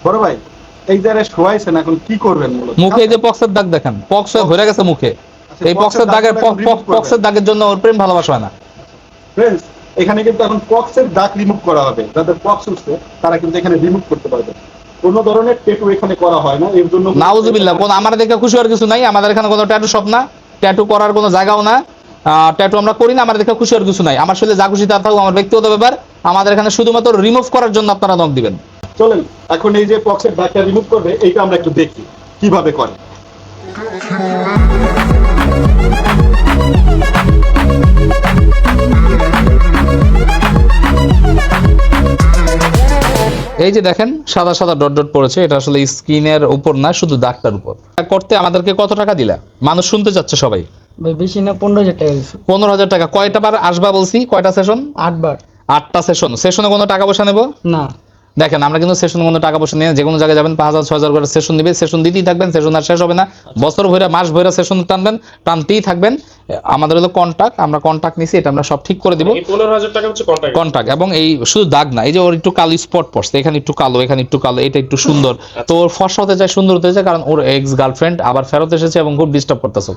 বড় ভাই এই জায়গায় শোয়াইছেন, এখন কি করবেন? মুখে যে পক্সের দাগ দেখেন, পক্স হয়ে ভরে গেছে মুখে। এই পক্সের দাগের পক্সের দাগের জন্য ওর প্রেম ভালোবাসা হয় না। ফ্রেন্ডস, এখানে কিন্তু এখন পক্সের দাগ রিমুভ করা হবে। যাদের পক্স উঠছে তারা কিন্তু এখানে রিমুভ করতে পারবে। কোনো ধরনের ট্যাটু এখানে করা হয় না, এর জন্য নাউজুবিল্লাহ, কোন আমার দেখে খুশি হওয়ার কিছু নাই। আমাদের এখানে কোনো ট্যাটু শপ না, ট্যাটু করার কোনো জায়গাও না, ট্যাটু আমরা করি না। আমার দেখে খুশি হওয়ার কিছু নাই। আমার শরীরে যা খুশি তা থাকুক, আমার ব্যক্তিগত ব্যাপার। আমাদের এখানে শুধুমাত্র রিমুভ করার জন্য আপনারা নক দিবেন। চলেন এখন এই যে পক্সের দাগটা রিমুভ করবে, এইটা আমরা একটু দেখি কিভাবে করে। এই যে দেখেন সাদা সাদা ডট ডট পড়েছে, এটা আসলে স্কিনের উপর না, শুধু দাগটার উপর। করতে আমাদেরকে কত টাকা দিলা? মানুষ শুনতে চাচ্ছে সবাই। ভাই বেশি না, 15,000 টাকা দিচ্ছি। 15,000 টাকা। কয়টা বার আসবা বলছি? কয়টা সেশন? 8 বার। 8টা সেশন। সেশনে কোনো টাকা পয়সা নেব না। দেখেন, আমরা কিন্তু সেশন কোনো টাকা পয়সা নিয়ে যে কোনো জায়গায় যাবেন 5,000 6,000 করে সেশন দিবে, সেশন দিতেই থাকবেন, সেশন আর শেষ হবে না। বছর ভরে মাস ভরে সেশন টানবেন, টানতেই থাকবেন। আমাদের হলো কন্টাক্ট, আমরা কন্টাক্ট নিছি, এটা আমরা সব ঠিক করে দিব। 15,000 টাকা হচ্ছে কন্টাক্ট। এবং এই শুধু দাগ না, এই যে ওর একটু কালো স্পট পড়ছে, এখানে একটু কালো, এখানে একটু কালো, এটা একটু সুন্দর। তো ওর ফর্সা হতে চায়, সুন্দর হতে চায়, কারণ ওর এক্স গার্লফ্রেন্ড আবার ফেরত এসেছে এবং খুব ডিস্টার্ব করতেছে।